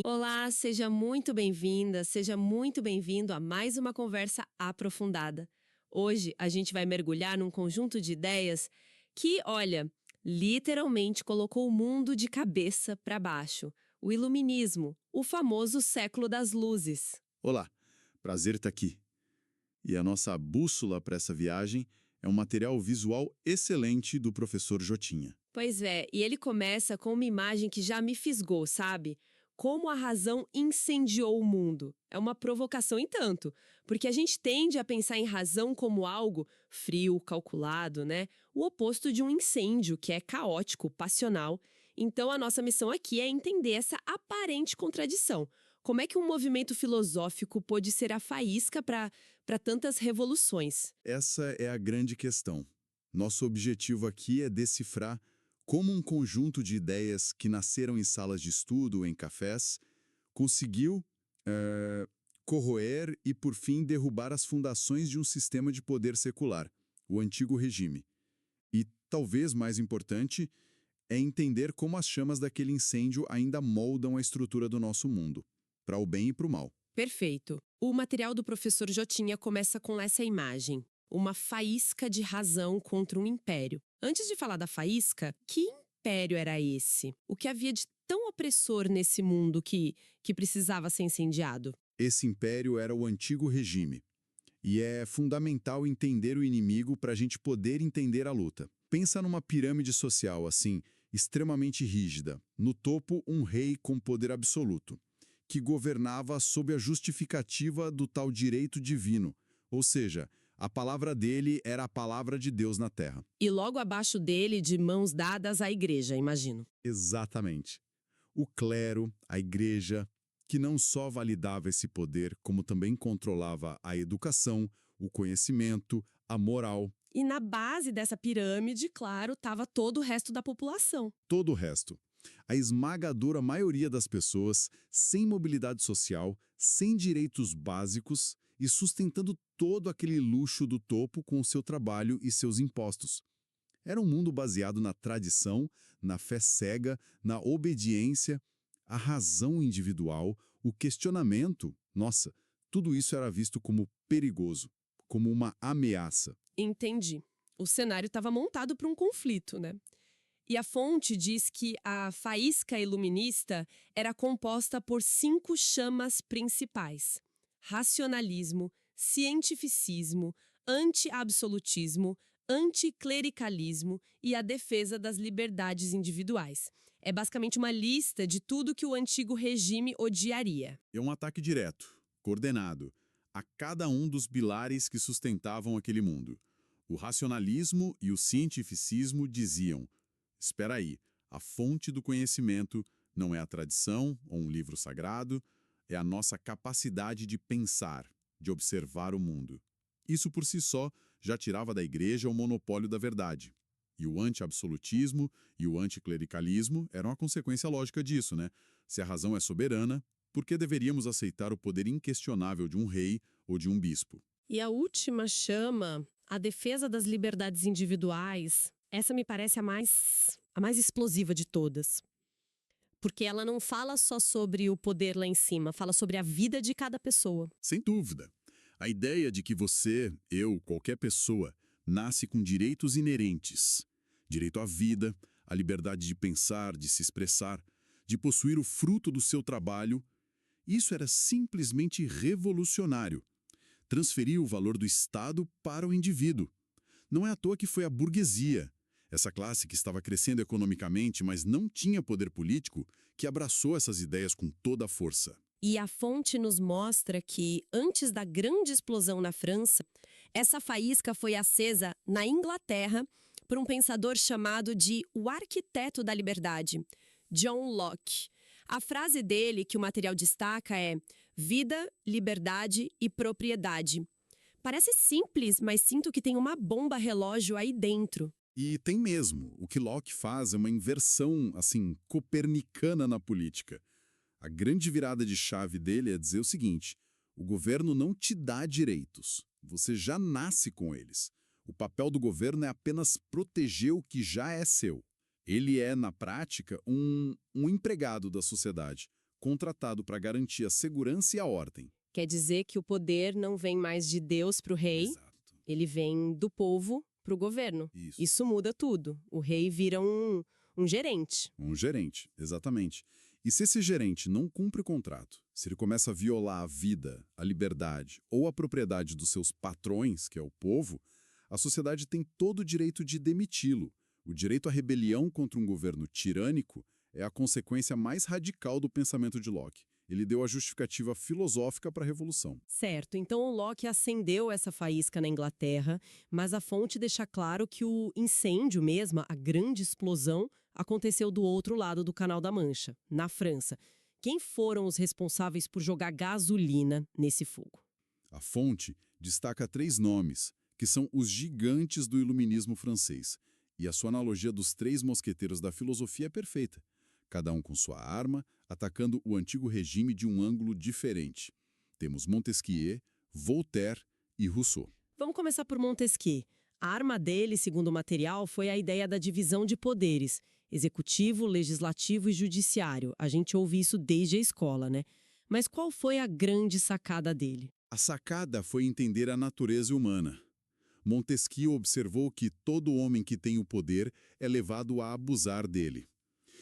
Olá, seja muito bem-vinda, seja muito bem-vindo a mais uma conversa aprofundada. Hoje a gente vai mergulhar num conjunto de ideias que, olha, literalmente colocou o mundo de cabeça para baixo. O Iluminismo, o famoso século das luzes. Olá, prazer estar aqui. E a nossa bússola para essa viagem é um material visual excelente do professor Jotinha. Pois é, e ele começa com uma imagem que já me fisgou, sabe? Como a razão incendiou o mundo. É uma provocação em tanto, porque a gente tende a pensar em razão como algo frio, calculado, né? O oposto de um incêndio, que é caótico, passional. Então a nossa missão aqui é entender essa aparente contradição. Como é que um movimento filosófico pôde ser a faísca para tantas revoluções? Essa é a grande questão. Nosso objetivo aqui é decifrar como um conjunto de ideias que nasceram em salas de estudo ou em cafés conseguiu corroer e, por fim, derrubar as fundações de um sistema de poder secular, o antigo regime. E, talvez mais importante, é entender como as chamas daquele incêndio ainda moldam a estrutura do nosso mundo, para o bem e para o mal. Perfeito. O material do professor Jotinha começa com essa imagem. Uma faísca de razão contra um império. Antes de falar da faísca, que império era esse? O que havia de tão opressor nesse mundo que precisava ser incendiado? Esse império era o antigo regime. E é fundamental entender o inimigo para a gente poder entender a luta. Pensa numa pirâmide social, assim, extremamente rígida. No topo, um rei com poder absoluto, que governava sob a justificativa do tal direito divino, ou seja, a palavra dele era a palavra de Deus na terra. E logo abaixo dele, de mãos dadas à igreja, imagino. Exatamente. O clero, a igreja, que não só validava esse poder, como também controlava a educação, o conhecimento, a moral, E na base dessa pirâmide, claro, estava todo o resto da população. todo o resto. A esmagadora maioria das pessoas sem mobilidade social, sem direitos básicos e sustentando todo aquele luxo do topo com o seu trabalho e seus impostos. Era um mundo baseado na tradição, na fé cega, na obediência, a razão individual, o questionamento. Nossa, tudo isso era visto como perigoso, como uma ameaça. Entendi. O cenário estava montado para um conflito, né? E a fonte diz que a faísca iluminista era composta por 5 chamas principais: racionalismo, cientificismo, anti-absolutismo, anticlericalismo e a defesa das liberdades individuais. É basicamente uma lista de tudo que o antigo regime odiaria. É um ataque direto, coordenado, a cada um dos pilares que sustentavam aquele mundo. O racionalismo e o cientificismo diziam: espera aí, a fonte do conhecimento não é a tradição ou um livro sagrado, é a nossa capacidade de pensar, de observar o mundo. Isso por si só já tirava da igreja o monopólio da verdade. E o anti-absolutismo e o anticlericalismo eram a consequência lógica disso, né? Se a razão é soberana, por que deveríamos aceitar o poder inquestionável de um rei ou de um bispo? E a última chama, a defesa das liberdades individuais, essa me parece a mais explosiva de todas. Porque ela não fala só sobre o poder lá em cima, fala sobre a vida de cada pessoa. Sem dúvida. A ideia de que você, eu, qualquer pessoa, nasce com direitos inerentes. Direito à vida, à liberdade de pensar, de se expressar, de possuir o fruto do seu trabalho. Isso era simplesmente revolucionário. Transferir o valor do Estado para o indivíduo. Não é à toa que foi a burguesia, essa classe que estava crescendo economicamente, mas não tinha poder político, que abraçou essas ideias com toda a força. E a fonte nos mostra que, antes da grande explosão na França, essa faísca foi acesa na Inglaterra por um pensador chamado de o arquiteto da liberdade, John Locke. A frase dele, que o material destaca, é vida, liberdade e propriedade. Parece simples, mas sinto que tem uma bomba relógio aí dentro. E tem mesmo. O que Locke faz é uma inversão, assim, copernicana na política. A grande virada de chave dele é dizer o seguinte: o governo não te dá direitos, você já nasce com eles. O papel do governo é apenas proteger o que já é seu. Ele é, na prática, um empregado da sociedade, contratado para garantir a segurança e a ordem. Quer dizer que o poder não vem mais de Deus para o rei, Exato. ele vem do povo para o governo. Isso. Isso muda tudo. O rei vira um gerente. Um gerente, exatamente. E se esse gerente não cumpre o contrato, se ele começa a violar a vida, a liberdade ou a propriedade dos seus patrões, que é o povo, a sociedade tem todo o direito de demiti-lo. O direito à rebelião contra um governo tirânico é a consequência mais radical do pensamento de Locke. Ele deu a justificativa filosófica para a Revolução. Certo, então o Locke acendeu essa faísca na Inglaterra, mas a fonte deixa claro que o incêndio mesmo, a grande explosão, aconteceu do outro lado do Canal da Mancha, na França. Quem foram os responsáveis por jogar gasolina nesse fogo? A fonte destaca 3 nomes, que são os gigantes do iluminismo francês. E a sua analogia dos 3 mosqueteiros da filosofia é perfeita. Cada um com sua arma, atacando o antigo regime de um ângulo diferente. Temos Montesquieu, Voltaire e Rousseau. Vamos começar por Montesquieu. A arma dele, segundo o material, foi a ideia da divisão de poderes: executivo, legislativo e judiciário. A gente ouve isso desde a escola, né? Mas qual foi a grande sacada dele? A sacada foi entender a natureza humana. Montesquieu observou que todo homem que tem o poder é levado a abusar dele.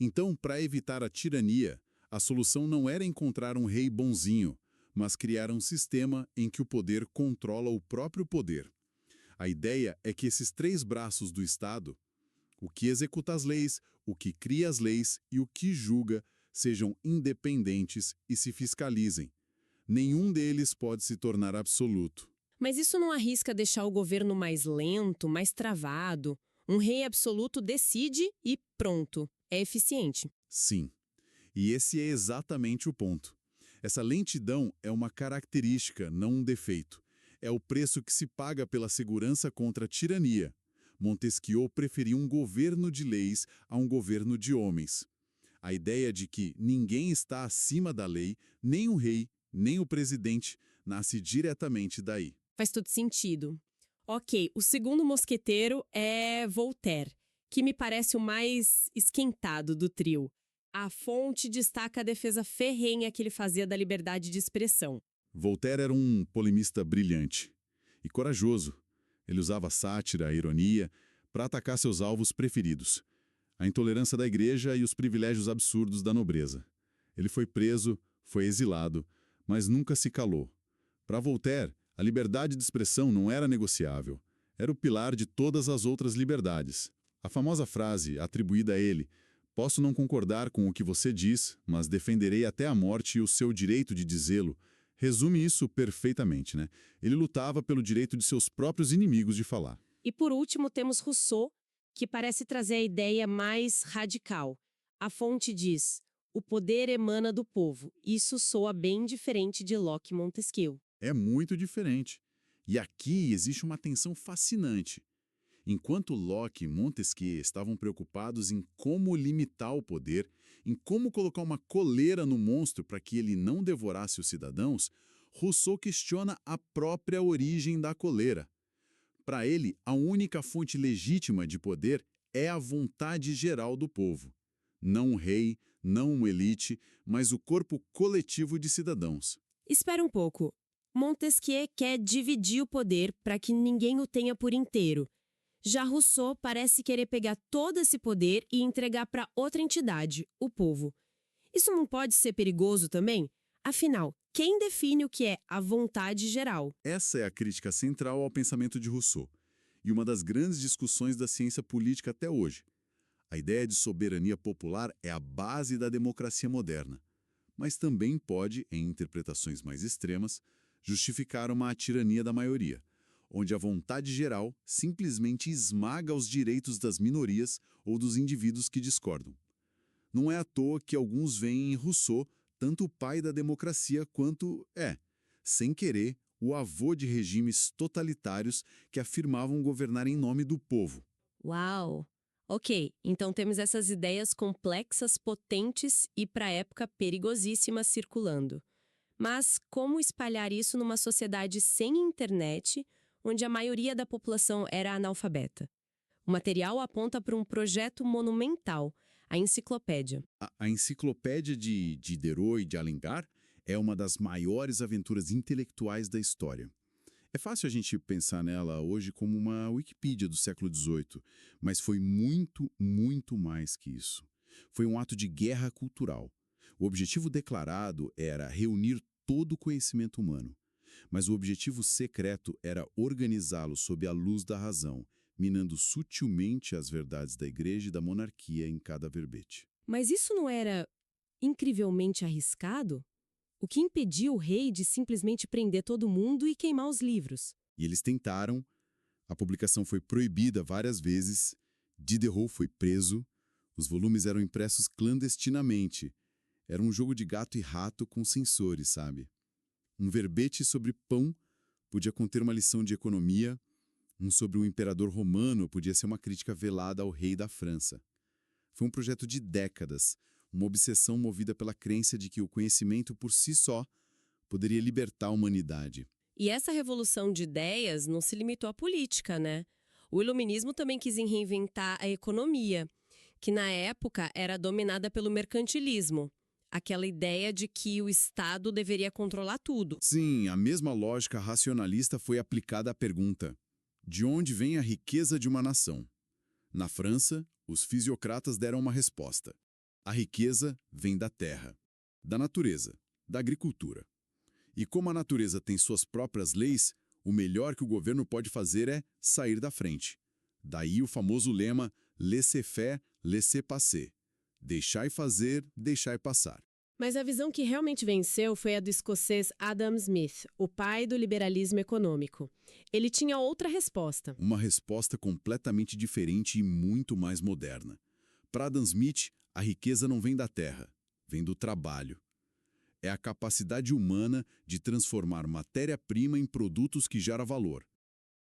Então, para evitar a tirania, a solução não era encontrar um rei bonzinho, mas criar um sistema em que o poder controla o próprio poder. A ideia é que esses 3 braços do Estado, o que executa as leis, o que cria as leis e o que julga, sejam independentes e se fiscalizem. Nenhum deles pode se tornar absoluto. Mas isso não arrisca deixar o governo mais lento, mais travado? Um rei absoluto decide e pronto, é eficiente. Sim. E esse é exatamente o ponto. Essa lentidão é uma característica, não um defeito. É o preço que se paga pela segurança contra a tirania. Montesquieu preferiu um governo de leis a um governo de homens. A ideia de que ninguém está acima da lei, nem o rei, nem o presidente, nasce diretamente daí. Faz todo sentido. Ok, o segundo mosqueteiro é Voltaire, que me parece o mais esquentado do trio. A fonte destaca a defesa ferrenha que ele fazia da liberdade de expressão. Voltaire era um polemista brilhante e corajoso. Ele usava a sátira, a ironia, para atacar seus alvos preferidos: a intolerância da igreja e os privilégios absurdos da nobreza. Ele foi preso, foi exilado, mas nunca se calou. Para Voltaire, a liberdade de expressão não era negociável. Era o pilar de todas as outras liberdades. A famosa frase atribuída a ele: "Posso não concordar com o que você diz, mas defenderei até a morte o seu direito de dizê-lo", resume isso perfeitamente, né? Ele lutava pelo direito de seus próprios inimigos de falar. E por último temos Rousseau, que parece trazer a ideia mais radical. A fonte diz: o poder emana do povo. Isso soa bem diferente de Locke e Montesquieu. É muito diferente. E aqui existe uma tensão fascinante. Enquanto Locke e Montesquieu estavam preocupados em como limitar o poder, em como colocar uma coleira no monstro para que ele não devorasse os cidadãos, Rousseau questiona a própria origem da coleira. Para ele, a única fonte legítima de poder é a vontade geral do povo. Não um rei, não uma elite, mas o corpo coletivo de cidadãos. Espera um pouco. Montesquieu quer dividir o poder para que ninguém o tenha por inteiro. Já Rousseau parece querer pegar todo esse poder e entregar para outra entidade, o povo. Isso não pode ser perigoso também? Afinal, quem define o que é a vontade geral? Essa é a crítica central ao pensamento de Rousseau, e uma das grandes discussões da ciência política até hoje. A ideia de soberania popular é a base da democracia moderna, mas também pode, em interpretações mais extremas, justificar uma tirania da maioria, onde a vontade geral simplesmente esmaga os direitos das minorias ou dos indivíduos que discordam. Não é à toa que alguns veem em Rousseau tanto o pai da democracia quanto, sem querer, o avô de regimes totalitários que afirmavam governar em nome do povo. Uau! Ok, então temos essas ideias complexas, potentes e, para a época, perigosíssimas circulando. Mas como espalhar isso numa sociedade sem internet, onde a maioria da população era analfabeta? O material aponta para um projeto monumental: a enciclopédia. A enciclopédia de Diderot e de Alencar é uma das maiores aventuras intelectuais da história. É fácil a gente pensar nela hoje como uma Wikipídia do século XVIII, mas foi muito, muito mais que isso. Foi um ato de guerra cultural. O objetivo declarado era reunir todo o conhecimento humano, mas o objetivo secreto era organizá-lo sob a luz da razão, minando sutilmente as verdades da igreja e da monarquia em cada verbete. Mas isso não era incrivelmente arriscado? O que impediu o rei de simplesmente prender todo mundo e queimar os livros? E eles tentaram, a publicação foi proibida várias vezes, Diderot foi preso, os volumes eram impressos clandestinamente. Era um jogo de gato e rato com sensores, sabe? Um verbete sobre pão podia conter uma lição de economia, um sobre o imperador romano podia ser uma crítica velada ao rei da França. Foi um projeto de décadas, uma obsessão movida pela crença de que o conhecimento por si só poderia libertar a humanidade. E essa revolução de ideias não se limitou à política, né? O iluminismo também quis reinventar a economia, que na época era dominada pelo mercantilismo. Aquela ideia de que o Estado deveria controlar tudo. Sim, a mesma lógica racionalista foi aplicada à pergunta: de onde vem a riqueza de uma nação? Na França, os fisiocratas deram uma resposta. A riqueza vem da terra, da natureza, da agricultura. E como a natureza tem suas próprias leis, o melhor que o governo pode fazer é sair da frente. Daí o famoso lema laissez-faire, laissez-passer. Deixai fazer, deixai passar. Mas a visão que realmente venceu foi a do escocês Adam Smith, o pai do liberalismo econômico. Ele tinha outra resposta. Uma resposta completamente diferente e muito mais moderna. Para Adam Smith, a riqueza não vem da terra, vem do trabalho. É a capacidade humana de transformar matéria-prima em produtos que geram valor.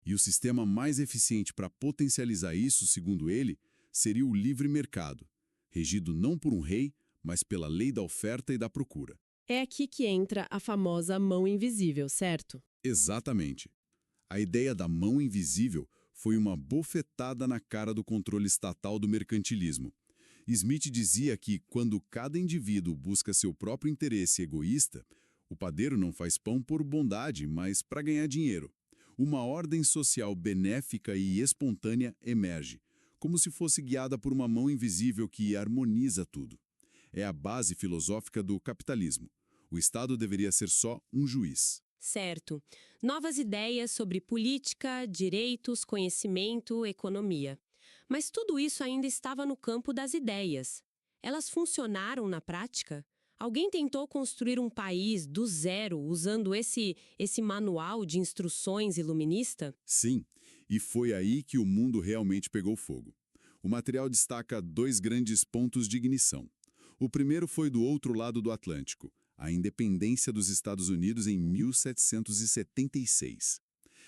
E o sistema mais eficiente para potencializar isso, segundo ele, seria o livre mercado, regido não por um rei, mas pela lei da oferta e da procura. É aqui que entra a famosa mão invisível, certo? Exatamente. A ideia da mão invisível foi uma bofetada na cara do controle estatal do mercantilismo. Smith dizia que, quando cada indivíduo busca seu próprio interesse egoísta, o padeiro não faz pão por bondade, mas para ganhar dinheiro. Uma ordem social benéfica e espontânea emerge, como se fosse guiada por uma mão invisível que harmoniza tudo. É a base filosófica do capitalismo. O Estado deveria ser só um juiz. Certo. Novas ideias sobre política, direitos, conhecimento, economia. Mas tudo isso ainda estava no campo das ideias. Elas funcionaram na prática? Alguém tentou construir um país do zero usando esse manual de instruções iluminista? Sim, e foi aí que o mundo realmente pegou fogo. O material destaca dois grandes pontos de ignição. O primeiro foi do outro lado do Atlântico, a independência dos Estados Unidos em 1776.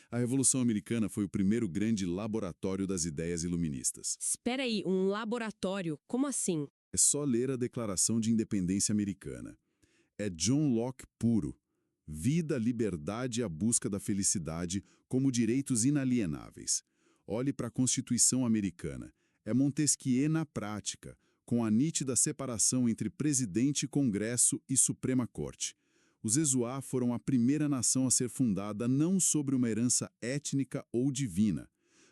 A Revolução Americana foi o primeiro grande laboratório das ideias iluministas. Espera aí, um laboratório? Como assim? É só ler a Declaração de Independência Americana. É John Locke puro. Vida, liberdade e a busca da felicidade como direitos inalienáveis. Olhe para a Constituição Americana. É Montesquieu na prática, com a nítida separação entre presidente, Congresso e Suprema Corte. Os Ezuá foram a primeira nação a ser fundada não sobre uma herança étnica ou divina,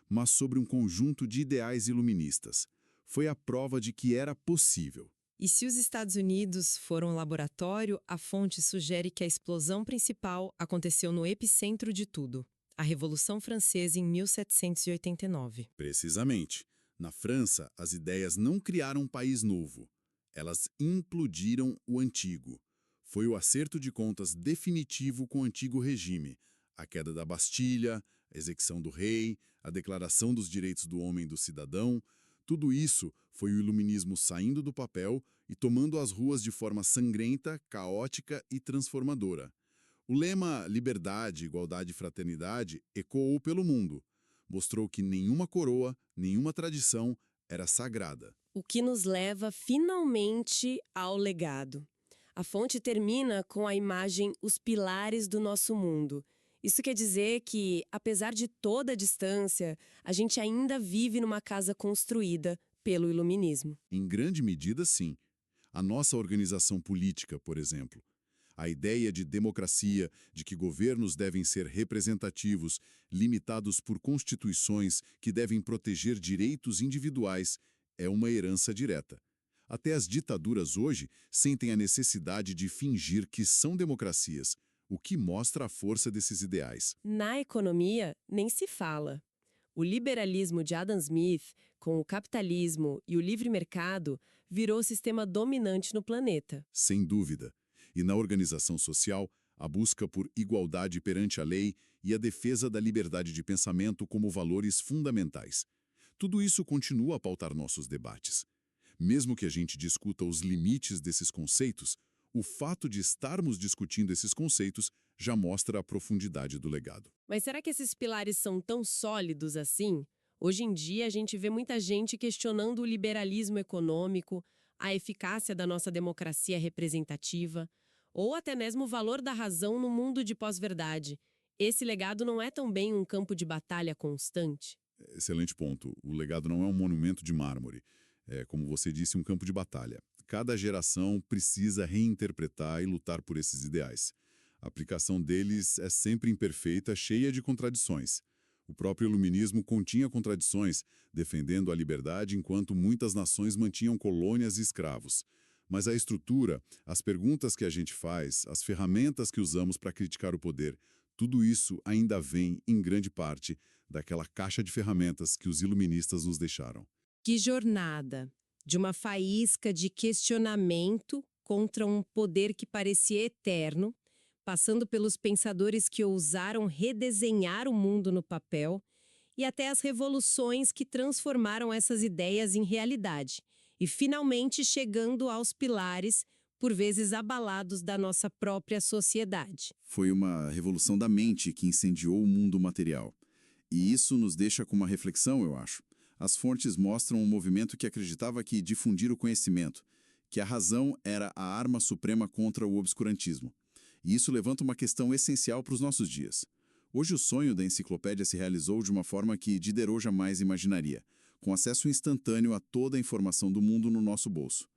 mas sobre um conjunto de ideais iluministas. Foi a prova de que era possível. E se os Estados Unidos foram um laboratório, a fonte sugere que a explosão principal aconteceu no epicentro de tudo, a Revolução Francesa em 1789. Precisamente. Na França, as ideias não criaram um país novo. Elas implodiram o antigo. Foi o acerto de contas definitivo com o antigo regime. A queda da Bastilha, a execução do rei, a declaração dos direitos do homem e do cidadão. Tudo isso foi o iluminismo saindo do papel e tomando as ruas de forma sangrenta, caótica e transformadora. O lema liberdade, igualdade e fraternidade ecoou pelo mundo. Mostrou que nenhuma coroa, nenhuma tradição era sagrada. O que nos leva finalmente ao legado. A fonte termina com a imagem Os Pilares do Nosso Mundo. Isso quer dizer que, apesar de toda a distância, a gente ainda vive numa casa construída, pelo iluminismo. Em grande medida, sim. A nossa organização política, por exemplo. A ideia de democracia, de que governos devem ser representativos, limitados por constituições que devem proteger direitos individuais, é uma herança direta. Até as ditaduras hoje sentem a necessidade de fingir que são democracias, o que mostra a força desses ideais. Na economia, nem se fala. O liberalismo de Adam Smith, com o capitalismo e o livre mercado, virou o sistema dominante no planeta. Sem dúvida. E na organização social, a busca por igualdade perante a lei e a defesa da liberdade de pensamento como valores fundamentais. Tudo isso continua a pautar nossos debates. Mesmo que a gente discuta os limites desses conceitos, o fato de estarmos discutindo esses conceitos já mostra a profundidade do legado. Mas será que esses pilares são tão sólidos assim? Hoje em dia, a gente vê muita gente questionando o liberalismo econômico, a eficácia da nossa democracia representativa, ou até mesmo o valor da razão no mundo de pós-verdade. Esse legado não é também um campo de batalha constante? Excelente ponto. O legado não é um monumento de mármore. É, como você disse, um campo de batalha. Cada geração precisa reinterpretar e lutar por esses ideais. A aplicação deles é sempre imperfeita, cheia de contradições. O próprio iluminismo continha contradições, defendendo a liberdade enquanto muitas nações mantinham colônias e escravos. Mas a estrutura, as perguntas que a gente faz, as ferramentas que usamos para criticar o poder, tudo isso ainda vem, em grande parte, daquela caixa de ferramentas que os iluministas nos deixaram. Que jornada! De uma faísca de questionamento contra um poder que parecia eterno, passando pelos pensadores que ousaram redesenhar o mundo no papel e até as revoluções que transformaram essas ideias em realidade, e finalmente chegando aos pilares, por vezes abalados, da nossa própria sociedade. Foi uma revolução da mente que incendiou o mundo material. E isso nos deixa com uma reflexão, eu acho. As fontes mostram um movimento que acreditava que difundir o conhecimento, que a razão era a arma suprema contra o obscurantismo. E isso levanta uma questão essencial para os nossos dias. Hoje o sonho da enciclopédia se realizou de uma forma que Diderot jamais imaginaria, com acesso instantâneo a toda a informação do mundo no nosso bolso.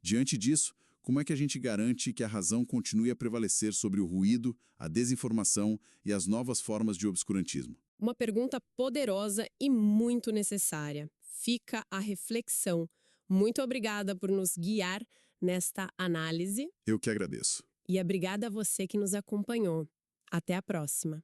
Diante disso, como é que a gente garante que a razão continue a prevalecer sobre o ruído, a desinformação e as novas formas de obscurantismo? Uma pergunta poderosa e muito necessária. Fica a reflexão. Muito obrigada por nos guiar nesta análise Eu que agradeço. e obrigada a você que nos acompanhou. Até a próxima.